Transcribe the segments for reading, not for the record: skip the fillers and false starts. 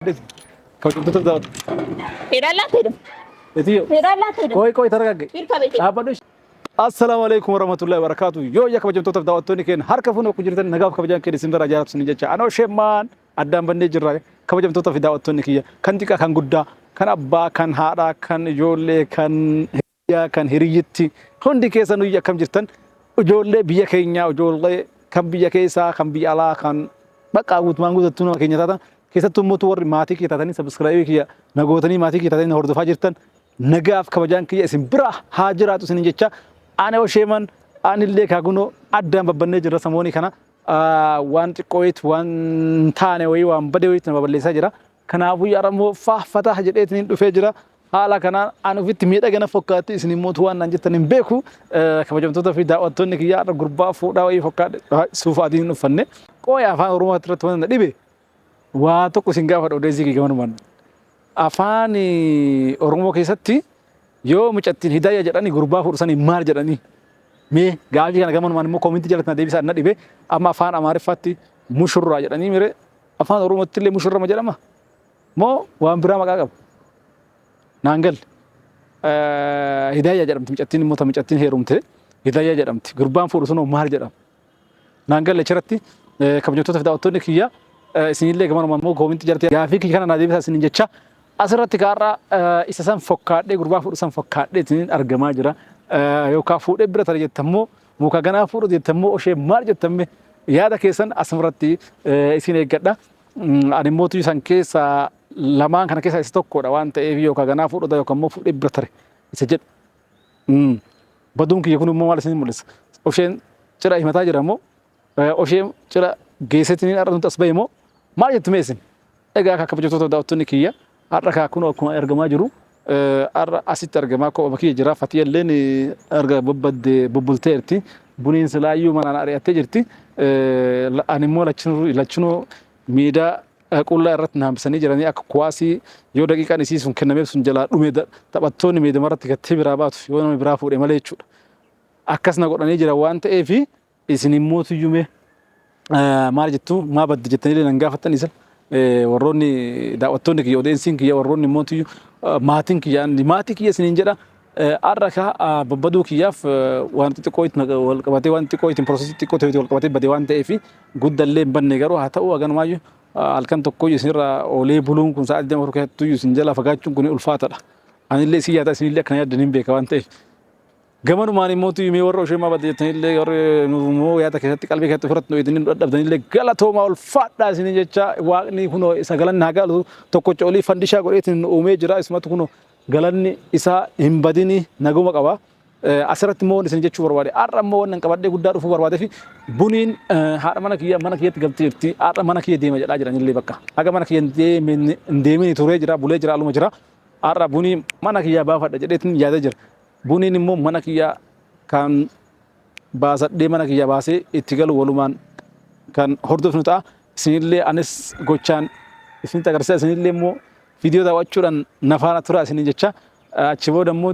Kau tutup dapat. Hidalla tiru. Itu Hidalla tiru. koi tergagge. Irka bete. Apa dus? Assalamualaikum warahmatullahi wabarakatuh. Yo ya kabajam tutup dapat tu ni ken har kafuna ku jirtan nagaf kabajam ken simdara jarab suni jecha. Ano sheman addam bande jirra kabajam tutup dapat tu ni kiya. Kan tika kan gudda kan abba kan haadha kan ijoollee kan hiriyaa kan hiriyyatti hundi keessanuu akkam jirtan ijoollee biyya keenya ijoollee kan biyya keessaa kan biyya alaa kan bakka guutumaan guutattuu nama keenya taatan keessattuu immoo warri maatii kiyya taatanii sabiskiraaybii kiyya nagootanii maatii kiyya taatanii hordofaa jirtan nagaaf kabajaan kiyya isin bira haa jiraatu isin jecha ani osheeman anillee kaagunoo addaan babbannee jirra samoonii kana waan xiqqooyit waan taane wayii waan badee wayiitti nama balleessaa jira kanaafuu yaaramoo faahfataa jedheetiin dhufee jira haala kanaan ani ofitti miidhagana fakkaatti isin immoo waan naan jettan hin beeku kabajamtoota fi daawwattoonni kiyyaa irra gurbaa fuudhaa wayii fakkaadhe suufaatiin hin uffanne qooya afaan oromoo irratti waan dhibe waa tokko isin gaafa odeessii kiyya gamanummaan afaan oromoo keessatti yoo mucattiin hidaaya jedhanii gurbaa fuudhusanii maal jedhanii mee gaafii kana gamanummaan immoo koomintii jalatti na deebisaa na dhibe amma afaan amaariffaatti mushurraa jedhanii mire afaan oromootti illee mushurrama jedhama moo waan biraa maqaa qaba naangal hidaaya jedhamti mucattiin immoo mucattiin heerumte hidaaya jedhamti gurbaan fuudhusunoo maal jedhama naangal lechirratti kabajamtoota fi daawwattoonni kiyya isinillee gamanummaan immoo koomintii jalatti gaafii kiyya kana na deebisaa isinin jecha asirratti kaarraa isa san fokkaadhee gurbaa fuudhu san fokkaadhee isinin argamaa jira yookaan fuudhee bira tara jettammoo muka ganaa fuudhu jettammoo oshee maal jettamme yaada keessan asirratti isin eeggadha ani immoo tuyyu san keessaa lamaan kana keessaa isa tokkodha waan ta'eef yookaan ganaa fuudhudha yookaan immoo fuudhee bira tare isa jedhu baduun kiyya kun immoo maal isin mul'isa osheen cira himataa jira immoo osheen cira geessetiin har'a nuti as bahe immoo maal jettu mee isin egaa akka kabajamtoota daawwattoonni kiyya har'a kaakun akkuma argamaa jiru har'a asitti argamaa kophama kiyya jira fatiyalleen arga bobbadde bubbulteerti buniin silaayyuu manaan ari'attee jirti ani immoo lachinuu miidaa qullaa irratti naambisanii jiranii akka kuwaasii yoo daqiiqaan isii sun kennameef sun jalaa dhume taphattoonni miidhama irratti gattee biraa baatu yoo nama biraa fuudhe malee jechuudha akkasna godhanii jira waan ta'eef isin immoo tuyyume maal jettu maa badde jettanii nan gaafattan isa warroonni daawwattoonni kiyya odeensiin kiyya warroonni immoo tuyyu maatii kiyya isiniin jedha har'a ka babbaduu kiyyaaf waan xixiqqoo itti wal qabatee waan xixiqqoo ittiin piroosesii xixiqqoo ta'e wal qabatee badee waan ta'eef guddallee hin banne garuu haa ta'u haganumaayyuu halkan tokko isinirraa oolee buluun kun sa'aatii dama keessattuu isin jala fagaachuun kun ulfaatadha. Anillee isin yaada isinillee akkana yaaddan hin beeka waan ta'eef. Gamanumaan immoo tuyyumee warra osheemaa badde jettanillee warra immoo yaada keessatti qalbii keessatti ofirratti nooyitanii dadhabdanillee galatoomaa ulfaadhaa isin jecha waaqni kunoo isa galanni haa galu tokkocha olii fandishaa godheetiin uumee jira isumatu kunoo galanni isaa hin badini naguma qaba. Asirratti immoo isin jechuu barbaade har'a immoo wannan qabadhee guddaa dhufuu barbaadee fi buniin haadha mana kiyyatti galtee jirti har'a mana kiyya deema jedhaa jiranillee bakka haga mana kiyya hin deemini turee jira bulee jira aluma jira har'a bunii mana kiyyaa baafadha jedheetiin yaada jira buniin immoo mana kiyyaa kan baasadhee mana kiyyaa baasee itti galu walumaan kan hordofnu ta'a isinillee anis gochaan isin agarsiisa isinillee immoo viidiyoo daawwachuudhaan nafaana tura isinin jecha achi booda immoo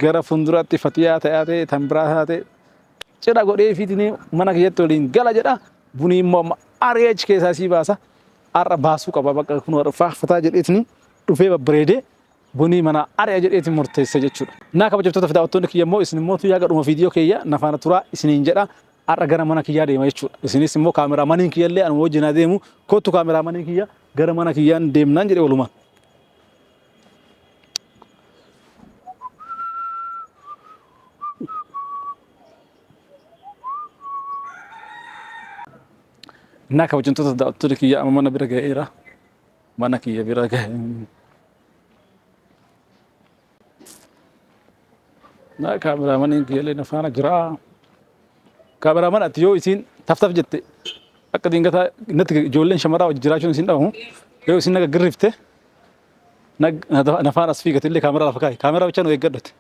gara fuulduraatti fatiyaa ta'ee tan biraa taate cidha godhee fiitiin mana kiyyatti waliin gala jedha bunii immoo ari'achi keessaa sii baasa har'a baasuu qaba bakka kun faahfataa jedheetiin dhufee babbareedee bunii mana ari'a jedheetiin murteessa jechuudha. Naa kabajamtoota fi daawwattoonni kiyya immoo isin immoo tuyyaa gadhuma viidiyoo kiyya nafaana turaa isiniin jedha har'a gara mana kiyyaa deema jechuudha. Isinis immoo kaameraamaniin kiyyallee anuma wajjin adeemu kottu kaameraamaniin kiyya gara mana kiyyaan deemnaan jedhee walumaan. Naa kabajamtoota daawwattoonni kiyya amma mana bira ga'eera. Mana kiyya bira ga'e. Naa kaameraamaniin kiyyallee na faana jira. Kaameraaman ati yoo isin taftaf jette akka dingataa natti ijoolleen shamaraa wajjin jiraachuun isin dhabamu yoo isin naga girrifte na faana as fiigatillee kaameraa lafa kaa'e kaameraa bichaan of eeggadhate.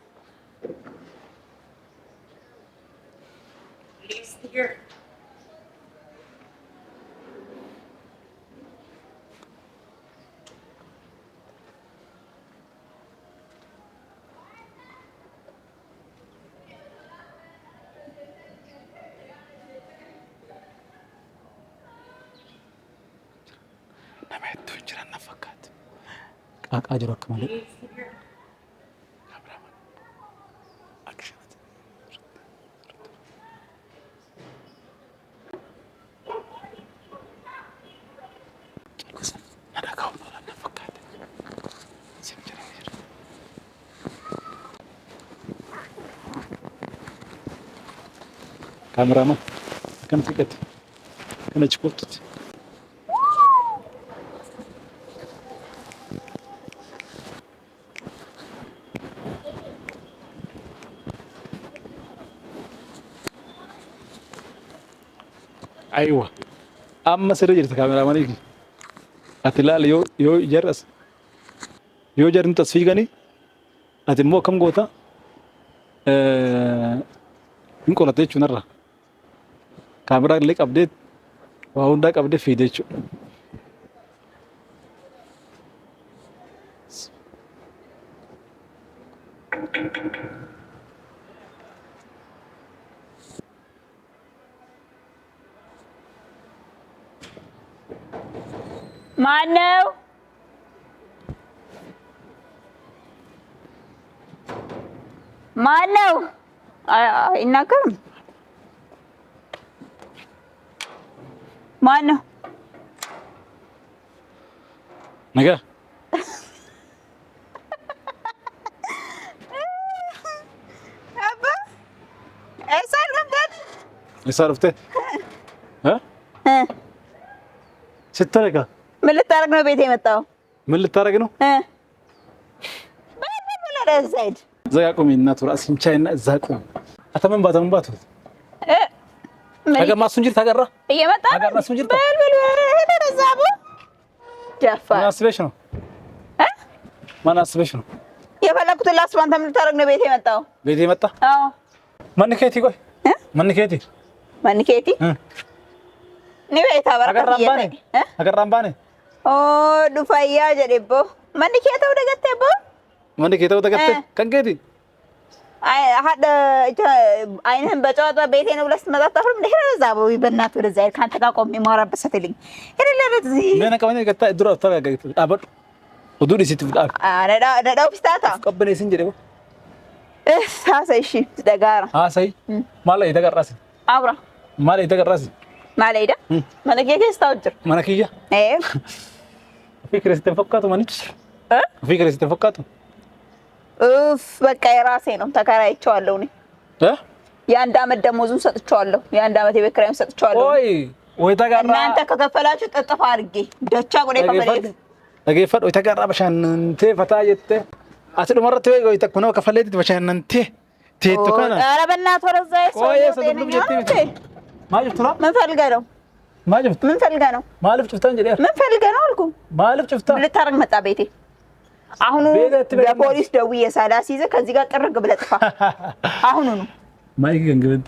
nama hedduu hin jiran na fakkaatu. Qaaqaa jiru akka malee. Kameraman, kan tiket, kan cukup tuh. Aywa, amma sirri jirta kameraman ini. Ati laal yoo jarras, yoo jarrin tasfiigani, ati immoo kam goota hin qolatee jechuunarra. Kamera illee qabdee waa hundaa qabdee fiidee jechuudha. ማነው? ማነው? አይናገርም። ማነው? ነገ አባ እሳርፍቴ ስትረጋ ምን ልታረግ ነው ቤት የመጣው? ምን ልታረግ ነው? ዘይድ ዘጋ ቁሚ እናቱ ራስ እንቻይና እዛ ቁሚ አተመን ባቱ አገር ማሱን ጅር ታገራ እየመጣ አገር ማሱን ጅር ተዛቡ ጃፋ ማስበሽ ነው ማን አስበሽ ነው የፈለኩትን ላስማንተ ምን ልታረግ ነው ቤት የመጣው? ቤት የመጣ አዎ ማን ከየት ይቆይ ማን ከየት ni ቤት አበረከት አገራምባኔ ኦ ዱፋያ ጀደቦ ማን ከየተው ደገተቦ ማን ከየተው ደገተ ከንገዲ አይ ሀደ አይነን በጨዋታ ቤቴ ነው ብለስ መጣጣፍም እንደ ዛቦ በእናት ወደ ዛይር ካንተ ጋር ቆሜ ማውራበት ሰተልኝ ሄደለት እዚ ምን ከሆነ ገታ ድሮ ተጋጋይት አበድ ወዱዲ ሲትፍጣ ደዳው ፍስታታ ቀበኔ ሲንጀደው ሳሰይሽ ደጋራ አሳይ ማለ ይተቀራስ አብራ ማለ ይተቀራስ ማለይዳ ማለከ ከስታውጅር ማለከያ ፍቅር ስተፈቃቱ ማንች ፍቅር ስተፈቃቱ በቃ የራሴ ነው ተከራይቼዋለሁ እኔ የአንድ አመት ደሞዙን ሰጥቼዋለሁ የአንድ አመት የቤት ኪራዩን ሰጥቼዋለሁ ወይ ተጋራ እናንተ ከከፈላችሁ ጥጥፍ አድርጌ ደቻ ጎዴ ከፈለኝ አገፈድ ወይ ተጋራ በሻንንቴ ፈታየተ አትሉ መረተ ወይ ተከነው ከፈለይት በሻንንቴ ቴቱካና ኧረ በእናትህ ወረዛ ማጅፍቱራ ምን ፈልገህ ነው ማጅፍቱ ምን ፈልገህ ነው ማልፍ ጭፍታ እንጀ ምን ፈልገህ ነው አልኩ ማልፍ ጭፍታ ልታረግ መጣ ቤቴ አሁን በፖሊስ ደውዬ ሳላስይዘህ ከዚህ ጋር ጥርግ ብለህ ጥፋ አሁን ነው ማይክ ገንገበት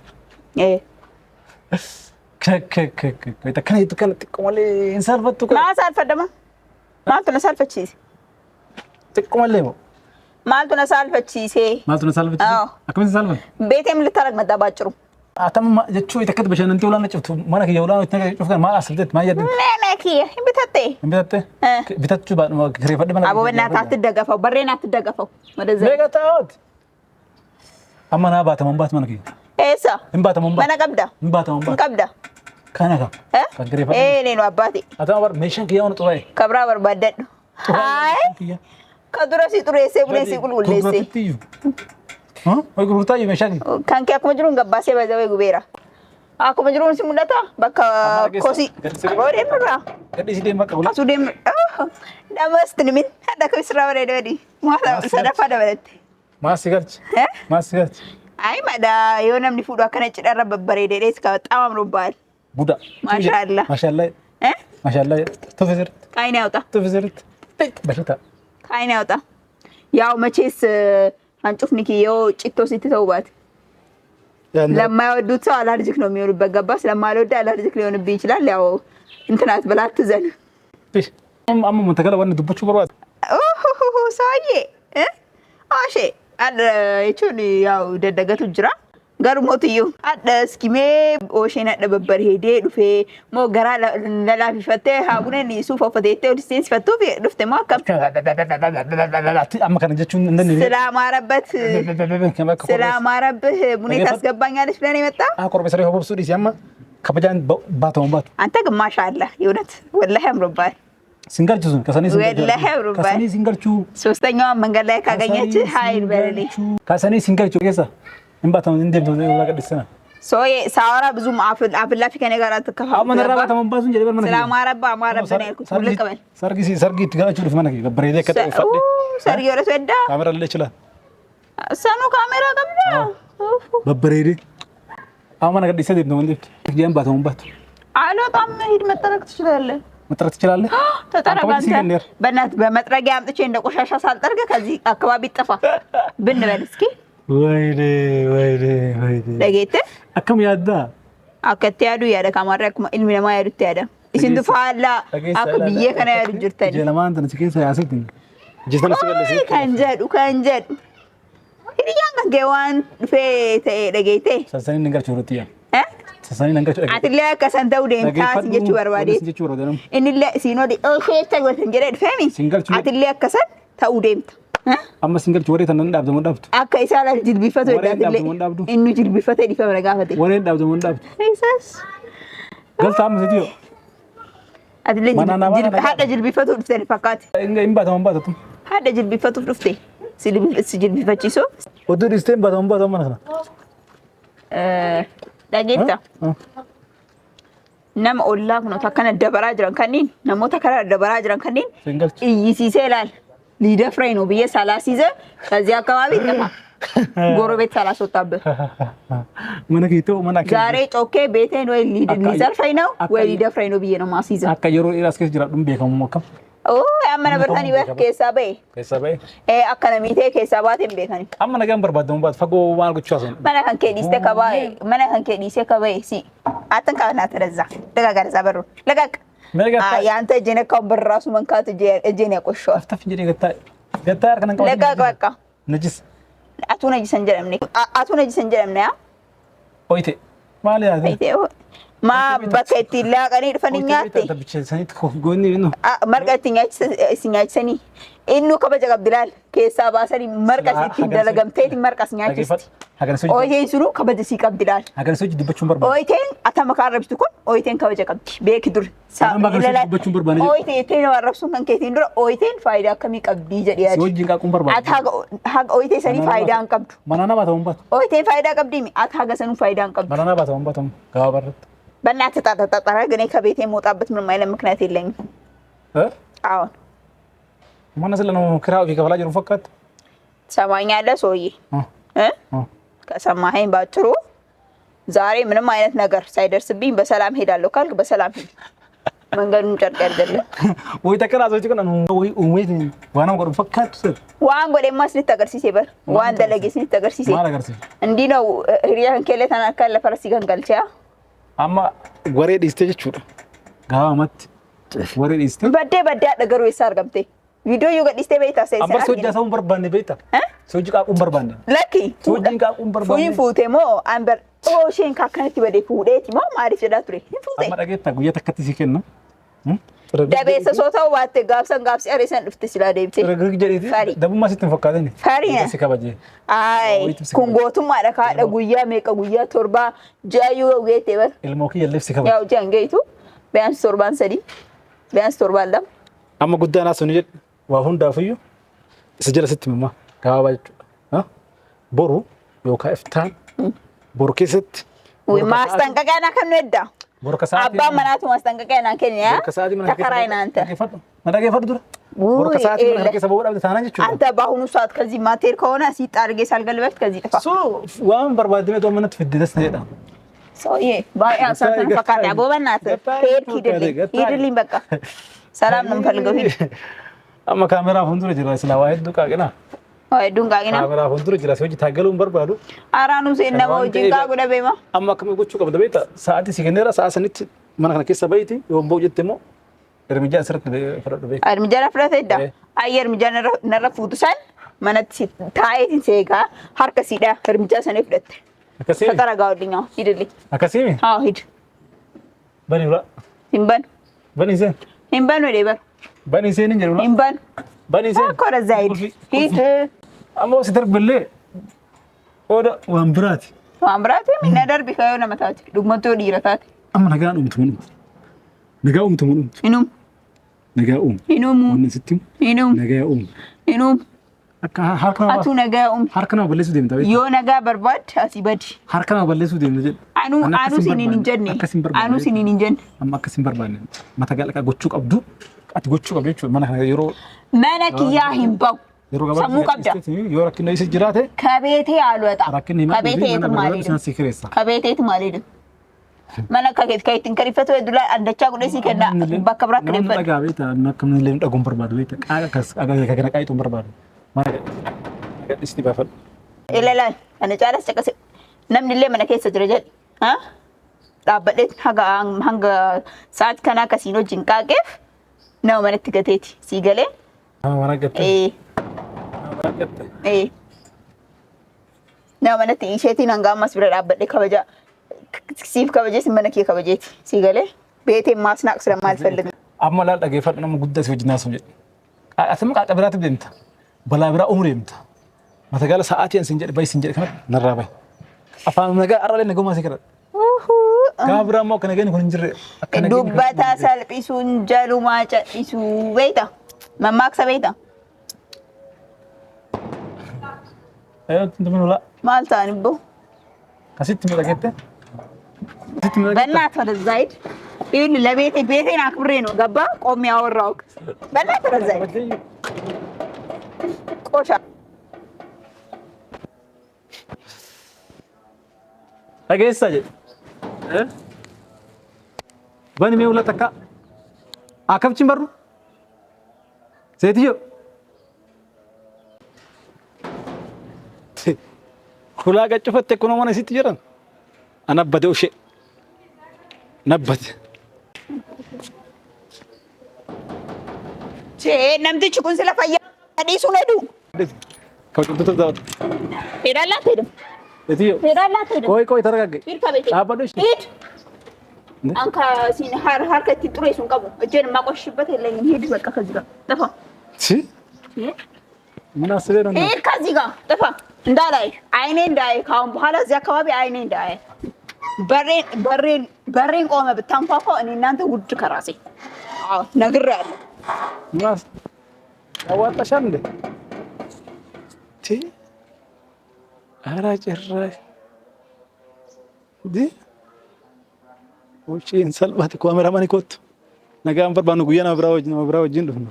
ከከከከ ተከነ ጥቅሞለ እንሳልፈቱ ማሳልፈደማ ማልቱ ነሳልፈቺ ጥቅሞለ ማልቱ ነሳልፈቺ አከምን ሳልፈ ቤቴም ልታረግ መጣ ባጭሩ አተም ጀቹ የተከት በሸነንቴ ወላና ጭፍቱ ማነከ የወላና ጭፍቱ ጋር ማአስልተት ማየት ማነከ ቢተቴ ከሬ ፈደመና አቦ በእናትህ አትደገፈው በሬን አትደገፈው ወደዛ ለጋታውት አማና ባተመንባት ማነከ ኤሳ እንባተመንባት መነቀብዳ ቀብዳ ካናካ ከግሬ ፈደ እኔ ነው አባቴ አተማበር ሜሽን ከያውን ጥራይ ከብራ በርባደድ አይ ከድረስ ጥሩሴ ብለሲ ቁልቁልሴ ወይ ጉሩታ ይመሻል ካንኪ አኩመጅሩን ገባሴ በዛው ጉቤራ አኩመጅሩን ሲሙዳታ በቃ ኮሲ ወሬምራ ከዲሲ ደም በቃ ሁላ ሱዴም ዳመስትን ምን አዳከ ስራ ወሬ ደዲ ማታ ሰደፋ ደበለት ማስገርች አይ ማዳ የሆነም ሊፉዱ አከነጭ ደረበበሬ ደዴስ ከበጣም አምሮባል ቡዳ ማሻአላ ተፈዘርት ካይና ያውጣ በሽታ ካይና ያውጣ ያው መቼስ አንጩፍ ንኪዮ ጭቶ ሲተውባት ለማይወዱት ሰው አለርጂክ ነው የሚሆንበት ገባ ስለማልወድ አለርጂክ ሊሆንብኝ ይችላል ያው እንትናት ብላት ዘን አሙ ተከለ ወን ድቡቹ ብሯት ሰውዬ አሼ አለ እቹን ያው ደደገቱ ጅራ Garumootiyyuu adda iskimee osheen adda babbareedee dhufee moo garaa lalaafifattee haabuneen dhiisuuf uffateettee ol seensifattuuf dhufte moo akkam? Amma kana jechuun hin dandeenye. ስለማረብህ ቡኔ ታስገባኛለች ብለህ ነው የመጣ? አቆርበ ሰሪ ሆብሱ ዲስ ያማ ከበጃን ባታውን ባት አንተ ግማሽ አለ የእውነት ወላሂ አምሮባል። ሲንገልቹ ከሰኔ ወላሂ አምሮባል። ከሰኔ ሲንገልቹ ሶስተኛው መንገድ ላይ ካገኘች ሃይል በለልኝ። ከሰኔ ሲንገልቹ ከሳ እንባታውን እንደም ነው ያቀድስና ሶዬ ሳወራ ብዙም አፍላፊ ከኔ ጋር አትከፋው። አሁን ረባ ተመባዙ እንጀ ለበር ስለማረባ አማረብህ ነው ያልኩት። ልቀበል ሰርጊ ትጋችሁ ልፍ ማነክ በበሬ ከጠፋደ ሰርጊ ወረስ ወዳ ካሜራ ላይ ይችላል ሰኑ ካሜራ ቀብዳ በበሬ አሁን ነገር ዲሰት ነው እንዴ ያን ባታውንባት አልወጣም ሂድ መጠረቅ ትችላለህ መጥራት ትችላለህ ተጠረጋንተ በእናትህ በመጥረጊያ አምጥቼ እንደ ቆሻሻ ሳልጠርግ ከዚህ አካባቢ ጥፋ ብንበል እስኪ ወይኔ ለጌቴ አከም ያዳ አከተ ያዱ ያደ ካማራክ ኢልሚ ለማ ያዱት ያደ ኢሲንዱ ፋላ አከ ብዬ ከነ ያዱ ጅርተኒ ጀለማን ተነስ ከሰ ያሰት ጅተነ ሲበለስ ከንጀዱ ሂዲያን ገዋን ፌ ለጌቴ ሰሰኒ ነገር ቾሮቲያ ሰሰኒ ነገር ቾሮቲያ አትለ ከሰንተው ደንታ ሲጀቹ በርባዴ እንለ ሲኖዲ ኦሼተ ወተን ጀረ ድፈሚ አትለ ከሰን ተው ደምታ amma singal chore tan ndab do ndabtu akka isala jilbi fato dadle innu jilbi fato di famra gafate wore ndab do ndabtu isas galta am sediyo adle jilbi hada jilbi fato dufte fakati inga imba tamamba tatum hada jilbi fato dufte jilbi fachiso odu distem ba tamamba tamana dagetta nama ollaa kuno takkana dabaraa jiran kanniin namoota kara dabaraa jiran kanniin iyyisiisee ilaal ሊደፍረኝ ነው ብዬ ሳላሲዘ ከዚህ አካባቢ ጠፋ ጎረቤት ሳላስወጣብህ ዛሬ ጮኬ ቤቴን ወይ ሊዘርፈኝ ነው ወይ ሊደፍረኝ ነው ብዬ ነው ማሲዘ አካየሮ ኢራስከስ ጅራ ዱም ቤከሙ ሞከም ኦ ያመነ በርታኒ በር ከሳበይ አካናሚቴ ከሳባቴን ቤከኒ አመነ ገን በርባደሙ ባት ፈጎ ማልጉቹ አሰን መነ ከንኬ ዲስተ ከባይ ሲ አተንካና ተረዛ ደጋጋር ዛበሩ ለጋቅ ያንተ እጄን እኮ በራሱ መንካት እጄን ያቆሽሻል አፍታፍ እንጂ ገታ ያርከን እንኳን ለቃቅ በቃ ነጅስ አቱ ነጅስ እንጀረም ያ ኦይቴ ማለት አይቴ ማ በከቲ ላቀኒ ድፈንኛት ተብቸ ሰኒት ጎኒ ነው መርቀትኛች ሲኛች ሰኒ ኢኑ ከበጀ ቀብድላል ከሳ ባሰኒ መርቀት ይደለገምቴት መርቀስኛች ኦይቴን ሱሩ ከበጀ ሲቀብድላል ሀገር ሰዎች ድበቹን በርባ ኦይቴን አተመካረብቱ ኩን ኦይቴን ከበጀ ቀብድ ቤክዱር ድበቹን በርባ ነው ኦይቴን ወረብሱን ከንኬቲን ዱር ኦይቴን ፋይዳ ከሚ ቀብዲ ጀዲያ ሰዎች ጅንቃ ቁን በርባ ሀግ ኦይቴ ሰኒ ፋይዳን ቀብዱ ማናና ባታውንባት ኦይቴን ፋይዳ ቀብዲሚ አታገ ሰኑ ፋይዳን ቀብዱ ማናና ባታውንባትም ጋባረት በእናትህ ታጣጣራ ግን ከቤቴ የምወጣበት ምንም አይነት ምክንያት የለኝም አሁን ማን ስለነው ክራው ይከፈላ ጀሩ ፈቀት ሰማኛለህ ሰውዬ ከሰማኸኝ ባጭሩ ዛሬ ምንም አይነት ነገር ሳይደርስብኝ በሰላም ሄዳለሁ ካልክ በሰላም ሄድ መንገዱን ጨርቅ ያድርግልህ ወይ ተከራዞች ግን ወይ ኡሜት ዋናው ቆር ፈቀት ዋን ጎዴማስ ልትገርሲሴ በር ዋን ደለጌስ ልትገርሲሴ ማላገርሲ እንዲ ነው ህሪያን ከለታና ካለ ፈረስ ይገንገልቻ አማ ወሬ ዲስቴጅ ቹ ጋማት ወሬ ዲስቴ በደ ነገሩ ይሳር ገምቴ ቪዲዮ ይገዲስቴ ቤታ ሰይሰራ አባ ሶጃ ሰውን በርባን ቤታ ሶጂ ቃቁን በርባን ለኪ ሶጂን ቃቁን በርባን ፉይ ፉቴሞ አንበር ኦሼን ካከነቲ በደ ፉዴቲ ሞ ማሪፍ ጀዳቱሬ ፉቴ አማ ደገታ ጉያ ተከቲ ሲከና ደቤሰ ሶታው ዋቴ ጋብሰን አሬሰን ድፍት ሲላ ደብቴ ረግርግ ጀሪቲ ደቡማ ሲተፈካደኒ ፈሪና ሲከባጀ አይ ኩንጎቱም ማለካ ደጉያ ሜቀ ጉያ ቶርባ ጃዩ ወጌቴ በር ኤልሞኪ የለፍ ሲከባ ያው ጃንጌቱ ቢያንስ ቶርባን ሰዲ ቢያንስ ቶርባለም አማ ጉዳና ሰኑ ይል ዋሁን ዳፍዩ ስጀለ ስትምማ ጋባጭ ቦሩ ዮካ ፍታን ቦሩ ከሰት ወይ ማስጠንቀቂያና ከነዳ ቦሩ ከሰዓት አባ መናቱ ማስጠንቀቂያና ከኛ ተከራይና አንተ መዳገ ፈርዱራ ቦሩ ከሰዓት ምን ከሰበው ዳብ ታናንቹ አንተ ባሁኑ ሰዓት ከዚህ ማቴር ከሆነ ሲጣርጌ ሳልገልበት ከዚህ ጥፋ ሶ ዋን በርባድሜ ዶመነት ፍድደስ ነዳ ሶዬ ባያ ሰተን ፈቃድ ያቦበናት ሄድ ሂድልኝ በቃ ሰላም ነው የምፈልገው ሂድ አማ ካሜራ ፎንዱረ ጅራ ስላ ዋይድ ዱቃቂና ዋይድ ዱቃቂና ካሜራ ፎንዱረ ጅራ ሰዎች ታገሉን በርባዱ አራኑ ዘነሞ ጂንጋ ጉደበማ አማ ከመጎቹ ቀብደ ቤታ ሰዓት ሲገነራ ሰዓት ስንት ማናከነ ከሰ በይቲ ወንቦ ጀተሞ እርምጃ ስርት ፈረዱ ቤት እርምጃ ረፍረተ ዳ አየር እርምጃ ነረፉቱ ሰን መነት ታይቲን ሴጋ ሀርከ ሲዳ እርምጃ ሰነ ፍለት ተጠረጋውልኝ። አዎ ሂድልኝ። አከሲሚ አዎ ሂድ። በኒ ብላ ሂምበን በኒ ዘን ሂምበን ወደ በር በኒ ዘን እንጀ ብላ ሂምበን በኒ ዘን እኮ ወደዛ ሂድ ሂድ። አሞ ሲተርብለ ወደ ወንብራት ምን ደርቢ ከሆነ መታት ዱግመቶ ዲረታት አማ ነጋኑ ምትሙኑ ነጋው ምትሙኑ ኢኑም ነጋው ኢኑም ወንስቲም ኢኑም ነጋው ኢኑም አቱ ነጋው harkana balleessu deemta yoo nagaa barbaad asii badi harkana balleessu deemta jedh anu siniin hin jenne anu siniin hin jenne amma akkasin barbaanne mata galqa gochuu qabdu ati gochuu qabdu jechuudha mana kana yeroo mana kiyyaa hin bahu yeroo gabaabaa sammuu qabda yoo rakkinni isa jiraate kabeetee alwata kabeeteetu maaliidha kabeeteetu maaliidha mana kakeetiin karifatu dula andachaa gudheesii kenna bakka biraa kireeffatu dhagaa beeta nakkamni illee dhaguun barbaadu beeta qaaqa kas kana qaayituu barbaadu mana isti baafal ilaalaal ana caalas caqase namni illee mana keessa jira jedhe ha dhaabbadhe hanga sa'aat kana akkasiin wajjin qaaqeef nama manatti gateeti sii galee mana gatte nama manatti isheetiin hanga ammas bira dhaabbadhe kabaja siif kabajees mana kee kabajeeti sii galee beeteen maasnaaq ስለማልፈልግ amma laal dhageeffadhu nama guddaa si wajjin haasa'u jedhe asuma qaaqa biraatiif deemta balaa biraa umureemta mata gala sa'aatiin sin jedhe bay sin jedhe kanatti narraa bay afaan nagaa arralee naguma si kadhadha gaabira ammoo akka nageenyi kun hin jirre dubbata salphisuun jalumaa cadhisuu beekta mammaaksa beekta maal ta'an ibboo kasitti miidhagette በእናትህ ወደዛ ሂድ ይሁን ለቤቴ ቤቴን አክብሬ ነው ገባ ቆሜ ያወራሁት በእናትህ ወደዛ ሂድ ቆሻ dhageessa jedhe bani mee ulla takka akabchin barru seetiyo kulaa gaccufatte kunoo mana isitti jedhan anabbate ushe nabbate namtichi kun sila fayyaa dhiisuun heduu kabajamtoota daawwatu ሄዳላት ሄድም seetiyo ሄዳላት ሄድም ቆይ ተረጋገ ሂድ ከቤቴ dhaabbadhu ishee ሂድ አንካ ሲን harkatti xureessuun qabu እጄን የማቆሽሽበት የለኝም ሂድ በቃ ከዚህ ጋር ጥፋ ምን አስበህ ነው ሂድ ከዚህ ጋር ጥፋ እንዳላይ አይኔ እንዳይ ካሁን በኋላ እዚህ አካባቢ አይኔ እንዳይ በሬን ቆመ ብታንኳኳ እኔ እናንተ ውድ ከራሴ አዎ ነግሬያለሁ ማስ ያዋጣሻል እንዴ ኧረ ጭራሽ ዲ ወጪን ሰልባት ካሜራማን ይኮት ነጋም በርባኑ ጉያና ብራወጅ ነው ብራወጅ እንደሆነ